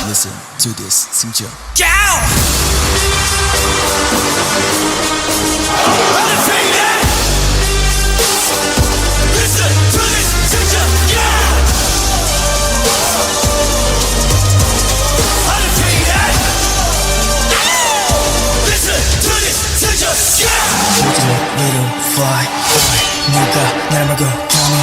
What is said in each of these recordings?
Listen to this 승전. Fly, 누가 날 막어 감히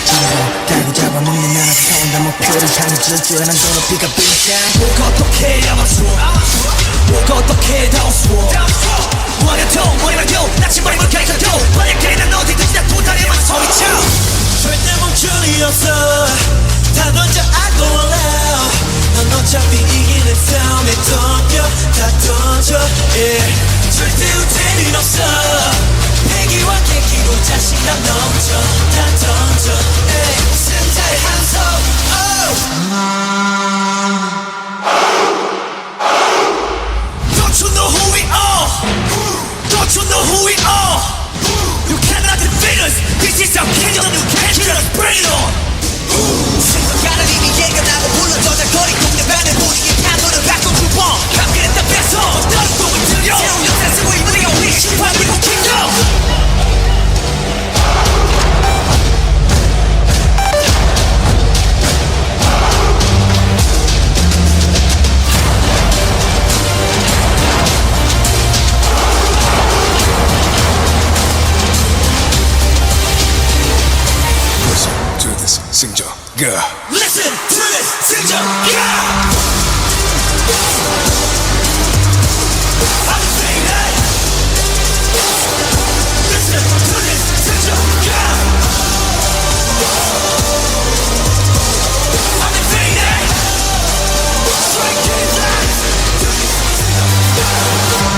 잡아 달고 잡아 먹는 면을 태운다 목표를 향해 질주해 난 저 높이가 빛나 뭘 어떻게 아마추어 뭘 어떻게 다운스워 뭐라도 뭐라도 낯이 머리 뭘 가리켜도 만약에 난 어디든지 다 도달해만 소리쳐 절대 멈출 리 없어 다 던져 I go all out 넌 어차피 이기는 싸움에 덤벼 다 던져 yeah 절대 후퇴는 없어 패기와 계기로 자신감 넘쳐 다 던져 승자의 한손 Don't you know who we are? Don't you know who we are? You cannot defeat us This is our kingdom You can't kill us Bring it on 승전가랑 이미 예견하고 불러줘 달거리 동네반에 우리의 파도를 바꿔 두번 함께했다 뺏어 너는 꿈을 들여 새로운 역사 쓰고 이 무대가 우리 심판 그리고 킹덤 승전가 Listen to this 승전가 I'm saying that Listen to this 승전가 I'm saying that Strike it down to this 승전가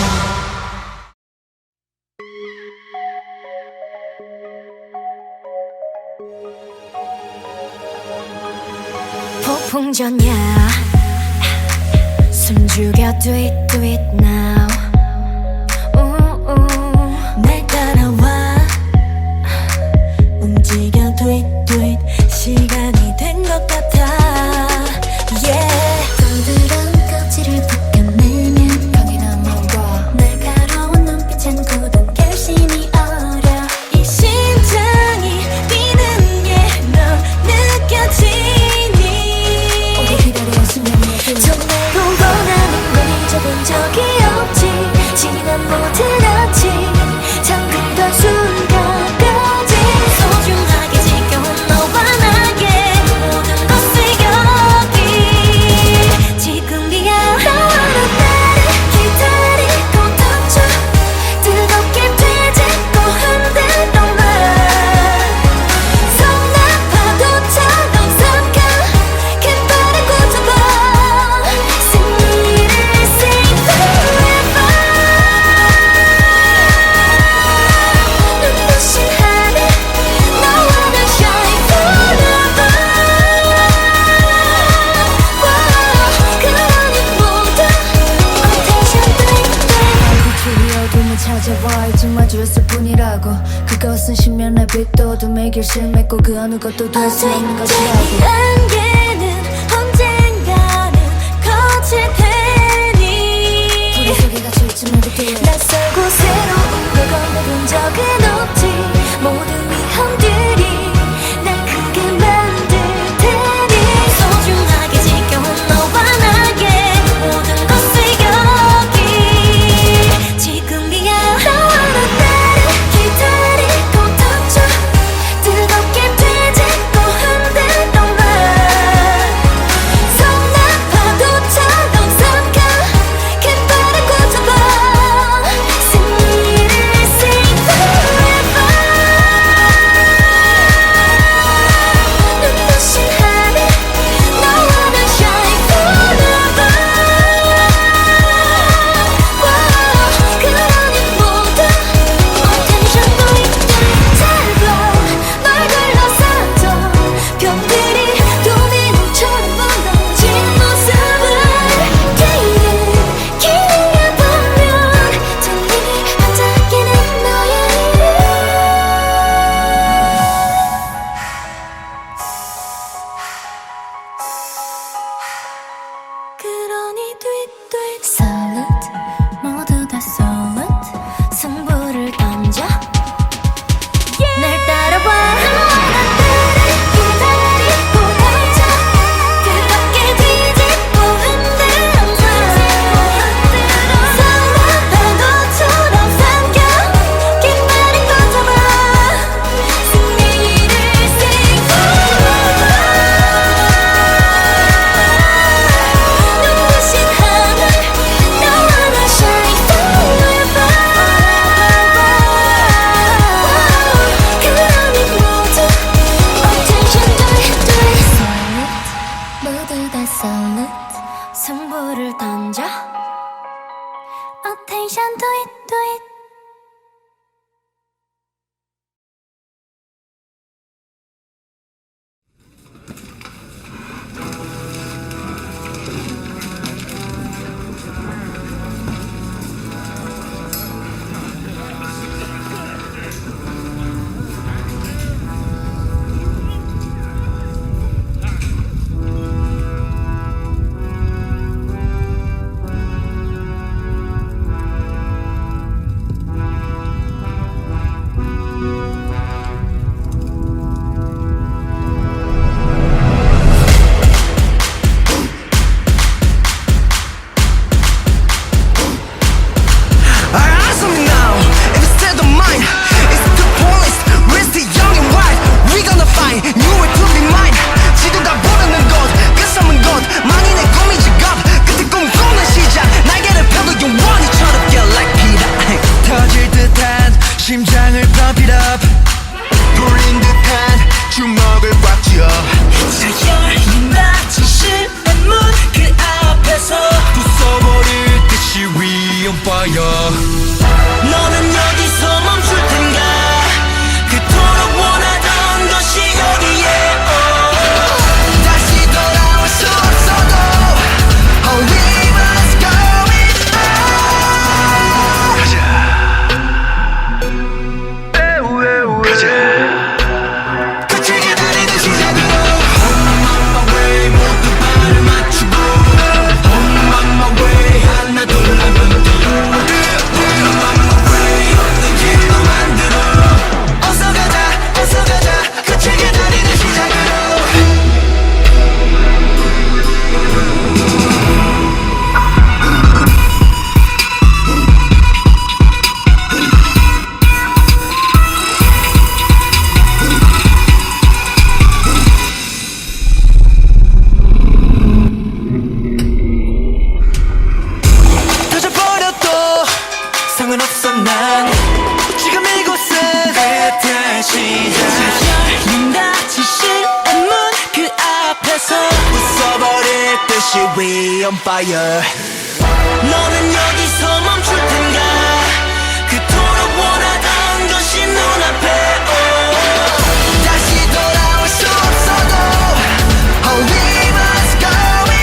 폭풍전야 숨죽여 do it now 날 따라와 움직여 do it 시간이 된 것 같아 yeah 부드러운 껍질을 벗겨내면 거기 넘어와 날카로운 눈빛엔 굳은 결심이 어려 이 심장이 뛰는 게 너 느껴지 정말로 원하는 걸 잊어본 적이 없지 지난 모든 아침 잠들던 순간까지 소중하게 지켜온 너와 나의 모든 것을 여기 지금이야 너와 나를 기다리고 던져 뜨겁게 되짚고 흔들던 말 성난 파도처럼 삼가 긴 발에 꽂아봐 찾아와 일찍 마주했을 뿐이라고 그것은 신면의 빛도 어둠의 결실 맺고 그 어느 것도 될 수 없는 것이라고 이 안개는 언젠가는 거칠 테니 불의 속에 갇혀있지 말고 낯설고 새로운 걸 건네본 적은 없지 모든 위험들이 날 크게 만들 테니 소중하게 지켜온 너와 나의 모든 것을 여기 attention, do it, do it. 심장을 pump it up 돌린 듯한 주먹을 꽉 쥐어 자연이 낮은 실내 문 그 앞에서 부숴버릴 듯이 We on fire 너는 여기서 멈출 텐가 그토록 원하던 것이 여기에 다시 돌아올 수 없어도 Oh we must go it 끝을 기다리는 시작으로 On my way 모두 발을 맞추고 On my way 하나 둘 하면 뛰어 On my way 없는 길로 만들어 어서 가자 끝을 기다리는 시작으로 터져버려도 상관없어 난 지금 이곳은 그때의 시작 자연이 닫힌 실내 문 그 앞에서 부숴버릴 듯이 We on fire 너는 여기서 멈출 텐가 그토록 원하던 것이 눈앞에 다시 돌아올 수 없어도 Oh we must go it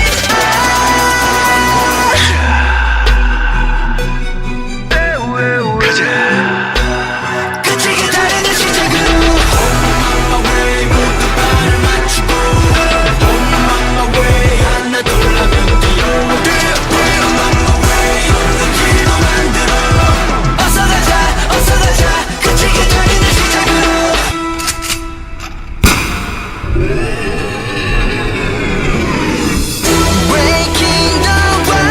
끝을 기다리는 시작으로 On my way 모두 발을 맞추고 On my way 하나 둘 하면 뛰어 On my way 없는 길로 만들어 어서 가자 끝을 기다리는 시작으로 Breaking the wall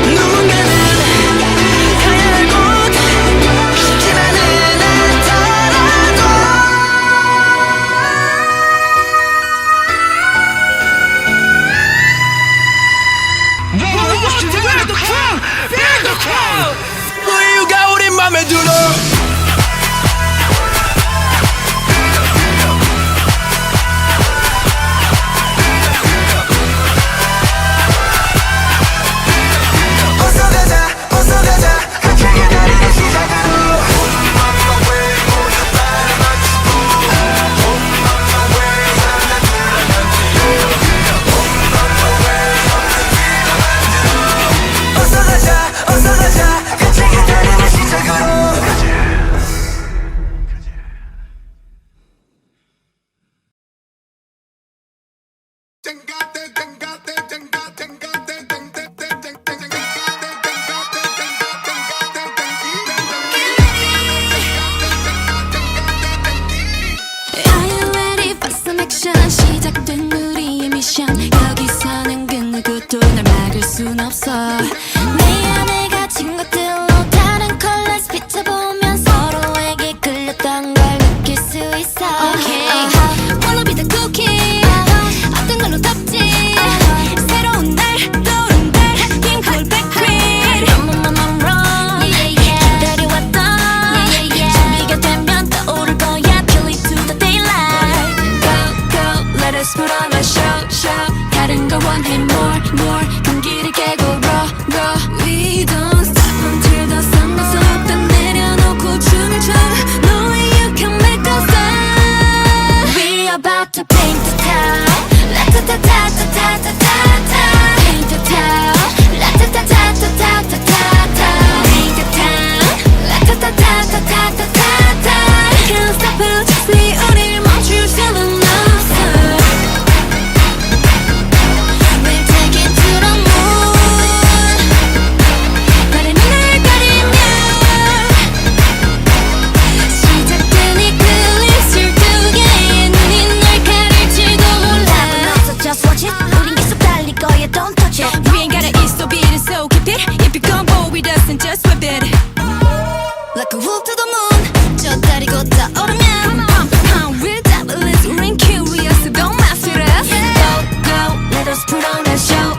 누군가는 가야 할 곳 쉽지만은 않더라도 Feel the crowd 우유가 우리 맘에 들어 어서 가자 끝을 기다리는 시작으로 On my way 모두 발을 맞추고 On my way 하나 둘 하면 뛰어 On my way 없는 길로 만들어 어서 가자 끝을 기다리는 시작으로 Are you ready for some action? 시작된 우리의 미션 여기서는 그 누구도 날 막을 순 없어 내 안에 갇힌 것들로 다른 컬러스 비춰보면 서로에게 끌렸던 걸 느낄 수 있어 Okay Wanna be the cookie 어떤 걸로 덮지 새로운 날 떠오른 달 핑크 black queen I'm wrong 기다려왔던 준비가 되면 떠오를 거야 Kill it to the daylight Go let us put on a show 다른 걸 원해 more more 경기를 깨고 roll We don't stop until the sun goes up 다 내려놓고 춤을 춰 No way you can make us stop We about to paint the town La-ta-ta-ta-ta-ta-ta-ta-ta Paint the town La-ta-ta-ta-ta-ta-ta-ta Paint the town La-ta-ta-ta-ta-ta-ta-ta Can't stop it 어차피 우릴 멈출 수는 없어 We'll take it to the moon 달의 눈을 가리면 시작된 이 클립 12개의 눈이 널 가릴지도 몰라 답은 없어 just watch it 우린 계속 달릴 거야 don't touch it You ain't gotta eat so beat it so keep it If you come bold with us then just whip it Like a wolf to the moon 저 달이 곧 떠오르면 We're devilish 우린 curious so don't mess with us Go let us put on a show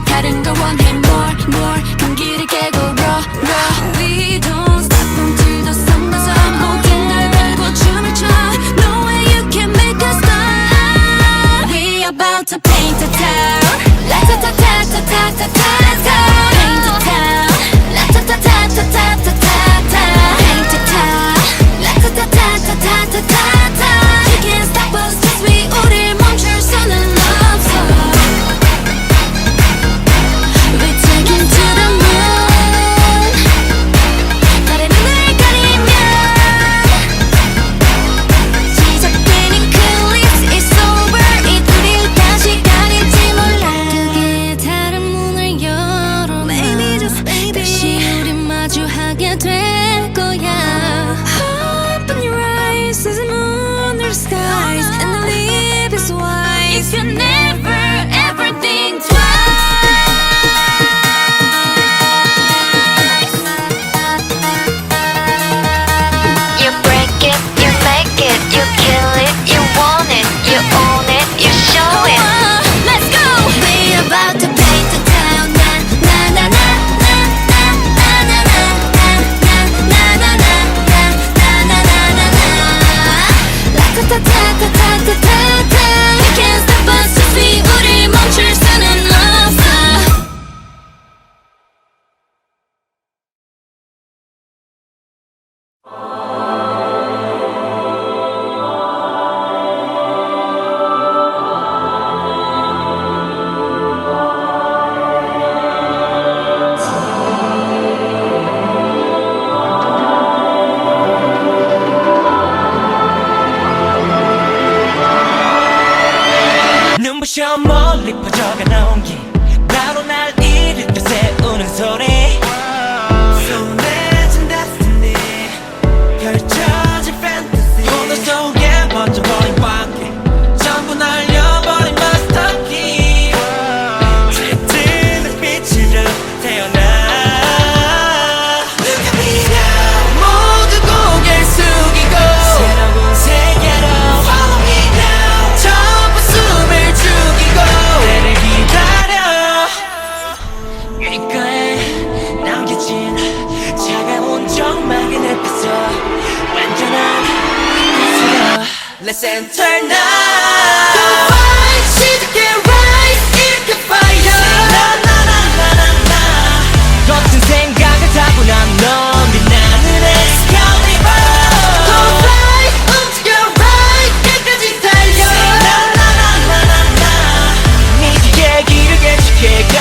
다른 걸 원해 more 경기를 깨고 roll We don't stop until the sun goes up 모든 날 걸고 춤을 춰 No way you can make us stop We about to paint the town La-ta-ta-ta-ta-ta-ta-ta Paint the town La-ta-ta-ta-ta-ta-ta-ta Paint the town La-ta-ta-ta-ta-ta-ta-ta You can't stop us cause we 우릴 멈출 수는 없어 We're taking to the moon 달의 눈을 가리면 시작된 이 클립 It's over 이 둘이 다시 가릴지 몰라 두 개의 다른 문을 열어 Maybe just maybe 다시 우리 마주하게 될 거야 Open your eyes as the moon under the skies And the leaf is white If you never ever think twice You break it, you make it, you kill it, you want it, you own it, you show it Let's go! We're about to paint the town La-ta-ta-ta-ta-ta-ta-ta You can't stop us cause we 우릴 멈출 수는 없어 눈부셔 멀리 퍼져가 온기 바로 날 이릴 때 세우는 소리 쏟아진 destiny 펼쳐진 fantasy 오늘 속에 번져버린 관계 전부 날려버린 master key 짙은 빛으로 태어나 Look at me now 모두 고개를 숙이고 새로운 세계로 Follow me now 전부 숨을 죽이고 내를 기다려 귓가에 남겨진 차가운 적막의 늪에서 완전한 곳으로 Let's enter now The fight 시작해 rise 일으켜 fire 나나나나나나 거친 생각을 타고 난 넌 빛나는 Excalibur Go fly 움직여 right 끝까지 달려 나나나나나나 네 뒤에 길을 개척해 가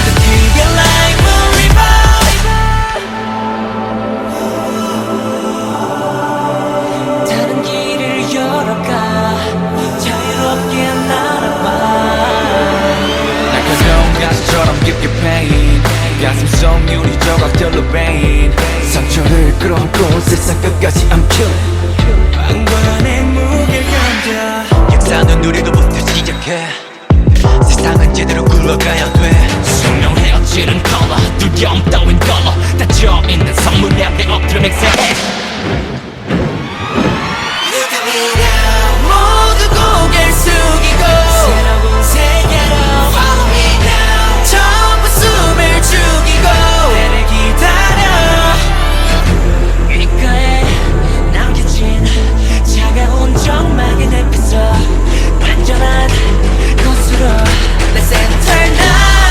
The bigger life will revive 다른 길을 열어가 자유롭게 날아봐 날카로운 가시처럼 깊게 pain 가슴 속 유리 조각들로 베인 상처를 끌어안고 세상 끝까지 I'm killing 방관의 무게를 감자 역사는 우리로부터 시작해 세상은 제대로 굴러가야 돼 수명 헤어지는 컬러 두려움 따윈 걸어 닫혀있는 선문 앞에 엎드려 맹세해 Look at me now 모두 고개를 숙이고 새로운 세계로 Follow me now 전부 숨을 죽이고 내를 기다려 귓가에 남겨진 차가운 적막의 늪에서 완전한 곳으로 Let's enter now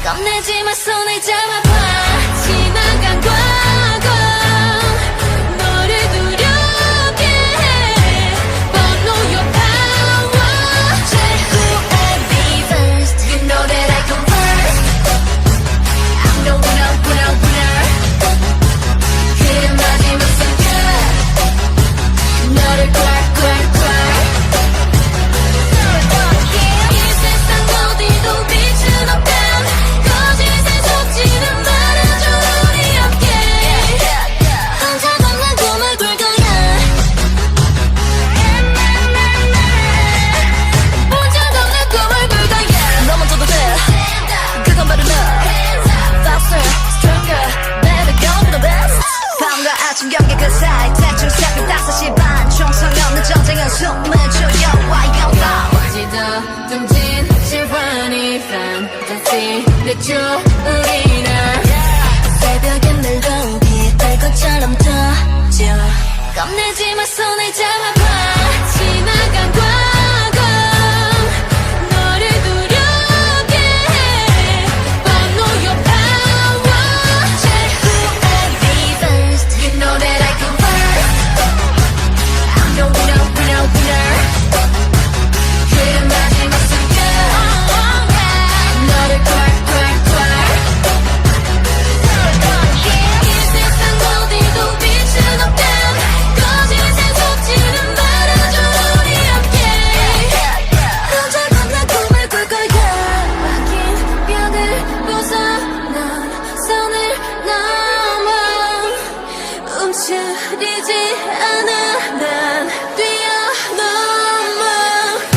겁내지 마 손을 잡아봐 지나간 과거 너를 두렵게 해 But know your power Say who I be first You know that I come first I'm the winner, winner, winner 그래 마지막 순간 너를 꽉꽉꽉 이 세상 어디도 빛은 없다 거짓에 속지는 말아줘 우리 함께 혼자 걷는 꿈을 꿀 거야 혼자 걷는 꿈을 꿀 거야 너만 줘도 돼 그건 바로 너 Faster, stronger, better go for the best 밤과 아침 경계 그 사이 대충 새벽 5시 반 총성 없는 전쟁은 숨을 조여 와요 어디도 둥진 Symphony fantasy 내줘 우리는 새벽에 물고기 뜰 것처럼 터져 겁내지 마 손을 잡아봐 지나간 과거 너를 두렵게 해 But know your power Say who I be first You know that I come first I'm the winner, winner, winner 그래 마지막 순간 너를 꽉꽉꽉 이 세상 어디도 빛은 없다 거짓에 속지는 말아줘 우리 함께 혼자 걷는 꿈을 꿀 거야 막힌 벽을 벗어난 선을 넘어 움츠리지 않아 난 뛰어넘어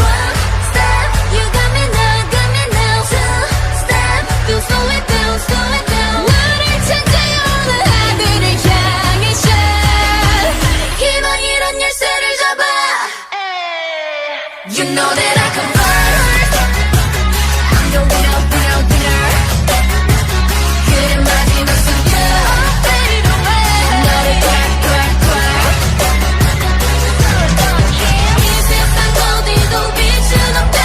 One step you got me now Two step you slow it down 나를 찾아오는 하늘을 향해 shine 희망이란 열쇠를 잡아 You know that I come first I'm the winner, winner, winner 그래 마지막 순간 Fade away 너를 꽉꽉꽉 이 세상 어디도 빛은 없다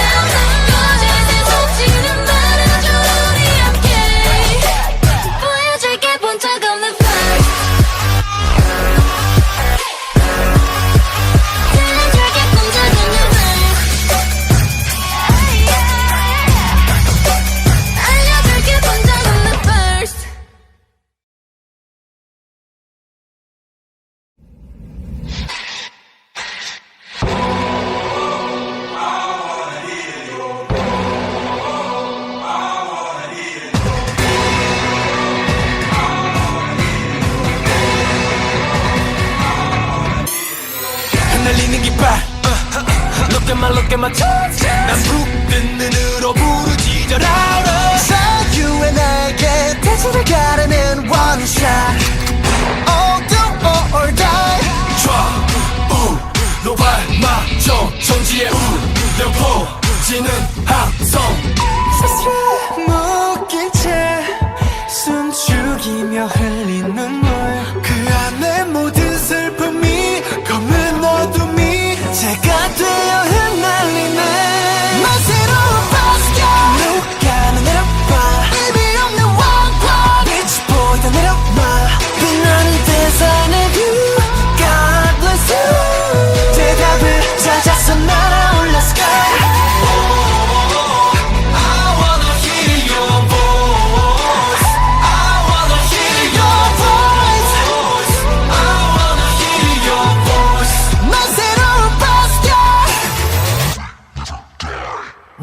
거짓에 속지는 말아줘 우리 함께 보여줄게 본적 없는 first 들려줄게 본적 없는 first 알려줄게 본적 없는 first 흩날리는 깃발 Look at my touch 난 붉은 눈으로 부르짖어라 사유의 나에게 대지를 가르는 one shot All do or die 좌우 노발마저 정지의 울려 퍼지는 함성 스스로 묶인 채 숨죽이며 흘린 눈물 그 안에 모든 슬픔이 검은 어둠이 제가 되어 흩날리네 난 새로운 바스키아 누가 내려봐 의미 없는 왕과 빛이 보이다 내려와 빛나는 대상의 view God bless you 대답을 찾아서 날아올라 sky I wanna hear your voice I wanna hear your voice I wanna hear your voice 난 새로운 바스키아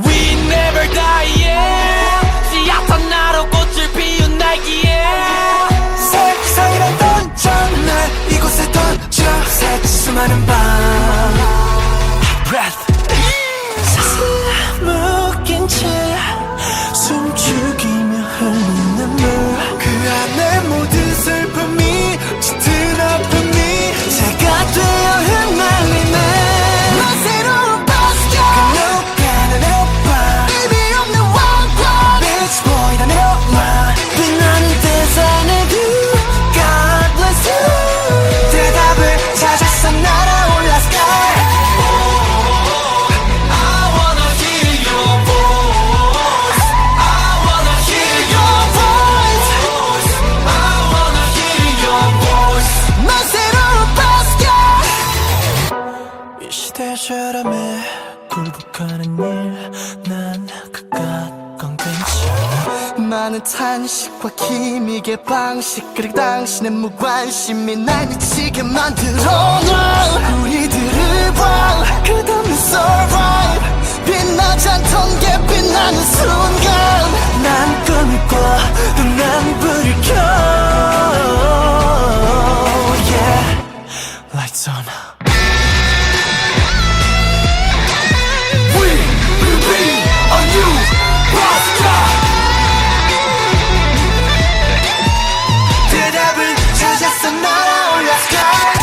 We never die yeah 씨앗한 나로 꽃을 피운 날기에 세상이란 던져 날 이곳에 던져 새치 수많은 밤 Breath 묶인 채 숨죽이며 흘린 눈물 그 안에 모든 슬픔이 짙은 아픔이 제가 되어 흩날리네 난 새로운 바스키아 누가 내려봐 의미 없는 왕과 빛이 보이다 내려와 빛나는 대상의 view God bless you 대답을 찾아서 날아올라 sky 난 그건 괜찮아. 많은 탄식과 기믹의 방식 그리고 당신의 무관심이 날 미치게 만들어 놔. 우리들을 봐 끝없는 survive 빛나지 않던 게 빛나는 순간 난 꿈을 꿔 또 난 불을 켜. Yeah, lights on. 대답을 찾았어 날아올라 sky.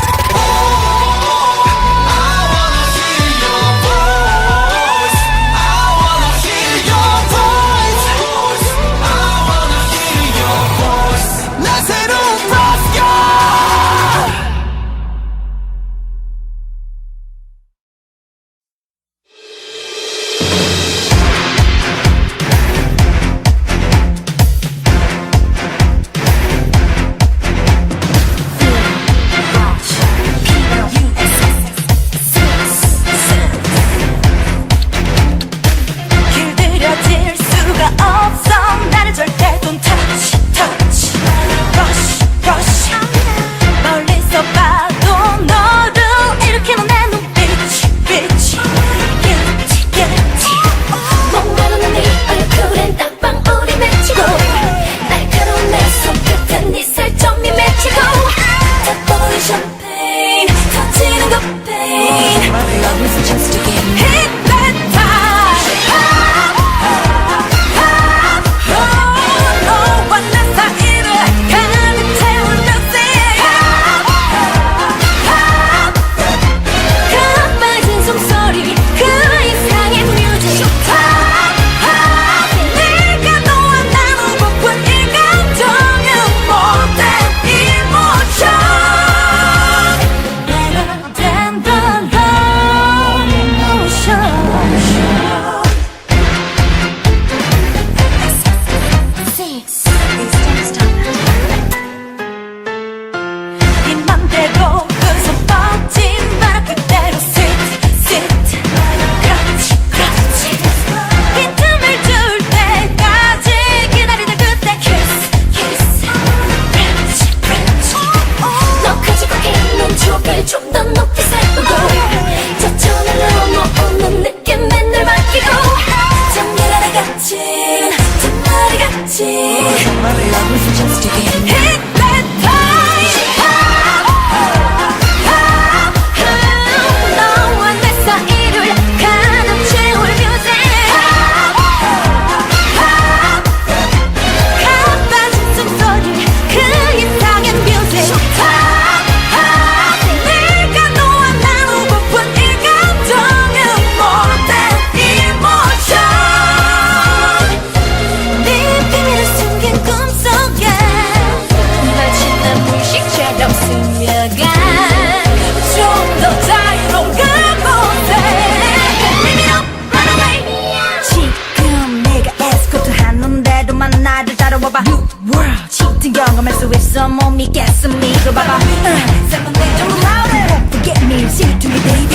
못 믿겠습니다 봐봐 좀 louder Don't forget me Sing it to me baby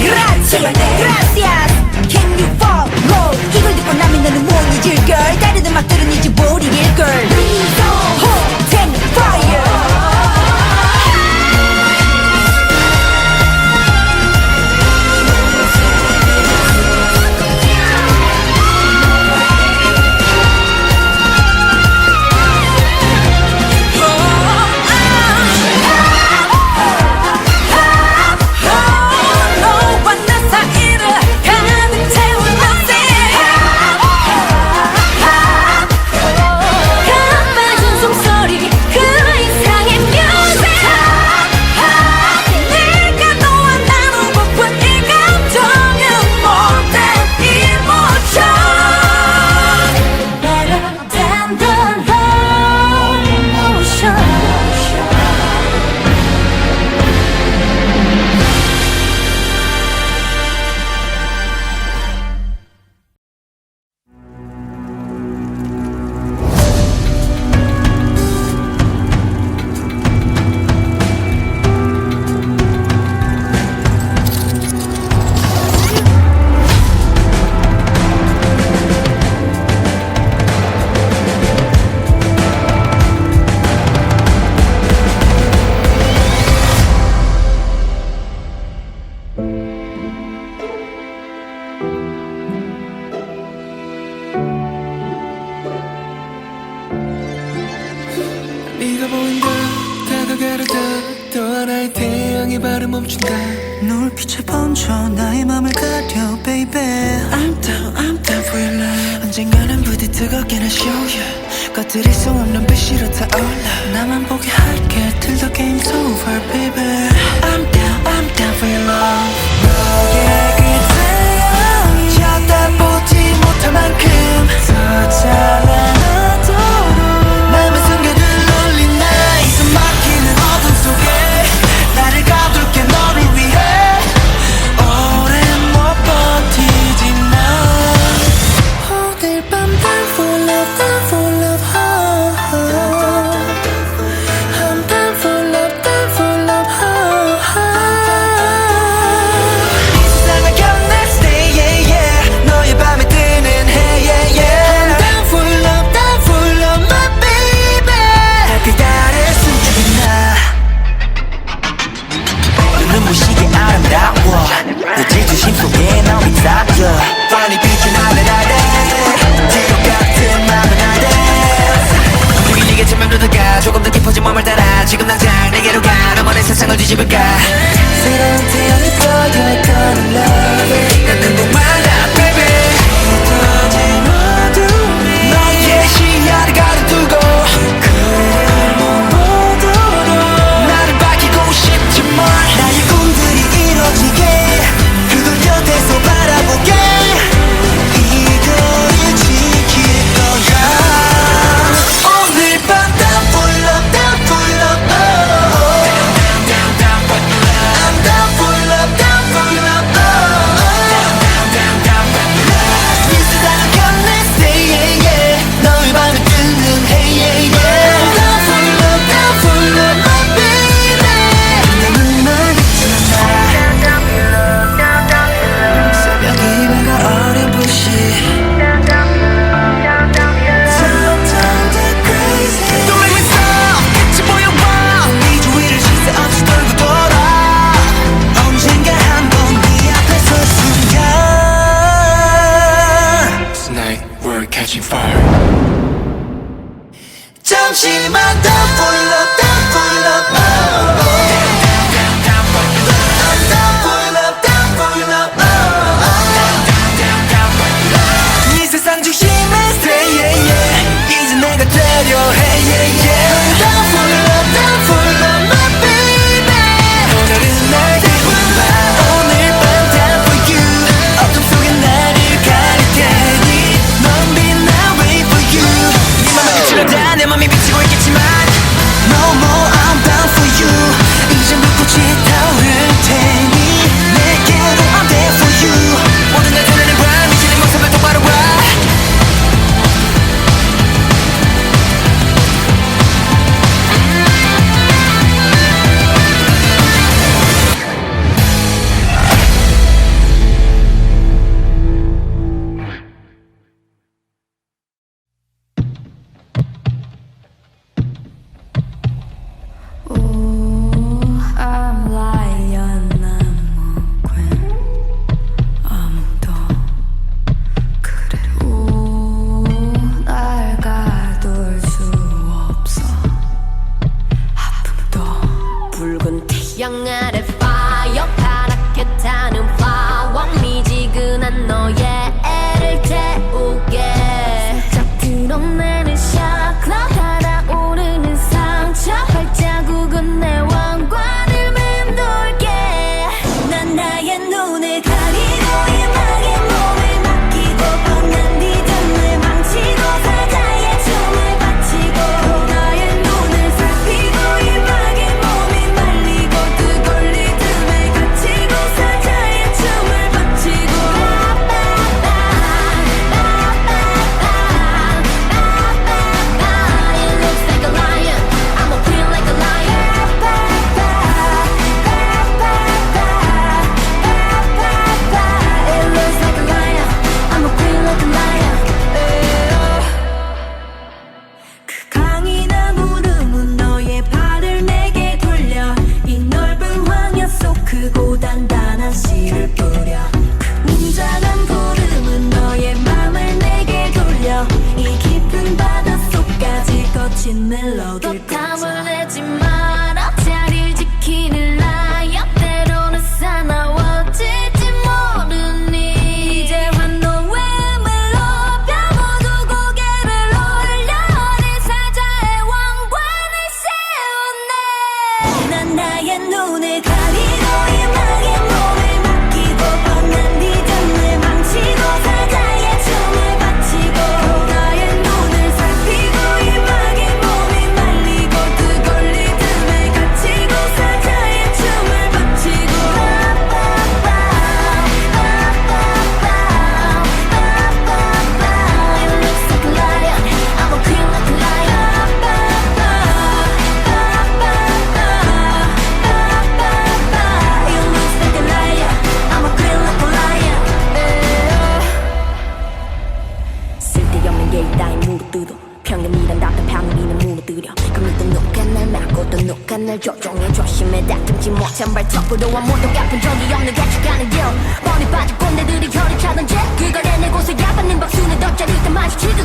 Gracias Gracias Can you follow 이걸 듣고 나면 너는 몽해질걸 다른 음악들은 이제 모르길걸 Please don't hold Take fire 사랑의 발을 멈춘다 눈빛에 번져 나의 맘을 가려 baby I'm down for your love 언젠가는 부디 뜨겁게 날 show you 꺼뜨릴 수 없는 빛으로 타올라 나만 보게 할게 till the game's over baby I'm down for your love 너의 그 태양이 쳐다보지 못할 만큼 더 찬란하도록 맘의 순간을 울린 나의 숨 막히는 어둠 속에 나를 가둘게 너를 위해 오랜 못 버티지 나 오늘 밤 down for love down for love I'm down for love down for love 이 세상을 견내 stay yeah yeah 너의 밤에 뜨는 hey yeah yeah I'm down for love my baby 달빛 아래 숨죽인 나 눈부시게 아름다워 부지주심 속에 넌 있다져 뻔히 비친 하늘 아래 지옥 같은 맘은 아래 움직이겠지 맴돌다가 조금 더 깊어진 몸을 따라 지금 당장 내게로 가 너만의 세상을 뒤집을까 새로운 태양이 떠요 이거는 love 나는 목말라 baby 흩어진 어둠이 너의 시야를 가려두고 그를 못 보도록 나를 밝히고 싶지만 나의 꿈들이 이뤄지게 그걸 곁에서 바라보게 이거를 지킬 거야 오늘 밤 down for love down for love I'm down for love down for love 이 세상을 견내 stay yeah yeah 너의 밤에 뜨는 hey yeah yeah I'm down for love my baby 너는 날 잊지 마 새벽이 밝아 어렴풋이 Sometimes crazy Don't make me stop 같이 보여봐 네 주위를 쉴 새 없이 돌고 돌아 언젠가 한번 네 앞에 설 순간 Tonight we're catching fire 잠시만 down for love down for love I'm down for love down for love 이 세상 중심에 stay yeah yeah 이제 내가 되려 hey yeah yeah down for love my baby 오늘은 날 기분봐 오늘 밤 down for you 어둠 속에 나를 가릴 테니 넌 빛나 wait for you 네 맘을 비추려다 내 맘이 비치고 있겠지만 No more I'm down for you 이젠 불꽃이 타오를 테니 내게로 I'm there for you 모든 날 드러낸 밤 이제 내 모습을 똑바로 봐 I'm lion, I'm queen. 아무도 그래. 날 가둘 수 없어. 아픔도 붉은 태양 아래 fire 파랗게 타는 화왕 미지근한 너의 애를 태우게 살짝 드러내는 샤크라 달아오르는 상처 발자국은 내 왕관을 맴돌게 난 나의 눈을 가리고 음악에 몸을 맡기고 뻔한 리듬을 망치고 사자의 춤을 바치고 나의 눈을 살피고 음악에 몸이 말리고 뜨거운 리듬을 갖추고 사자의 춤을 바치고 It looks like a lion I'ma feel like a lion It looks like a lion I'ma feel like a lion 그 강인한 울음은 너의 발을 내게 돌려 이 넓은 황야 속 크고 단단한 씨를 뿌려 그 웅장한 부름은 너의 맘을 내게 돌려 이 깊은 바닷속까지 거친 멜로디를 또 탐을 내지 마라 자리를 지키는 라이언 익숙한 날 조종해 조심해 다듬지 못한 발톱으로 아무도 갚은 적이 없는 같이 가는 길 머리 빠진 꼰대들이 혀를 차던지 그걸 해내고서 야받는 박수는 더 짜릿한 마주치듯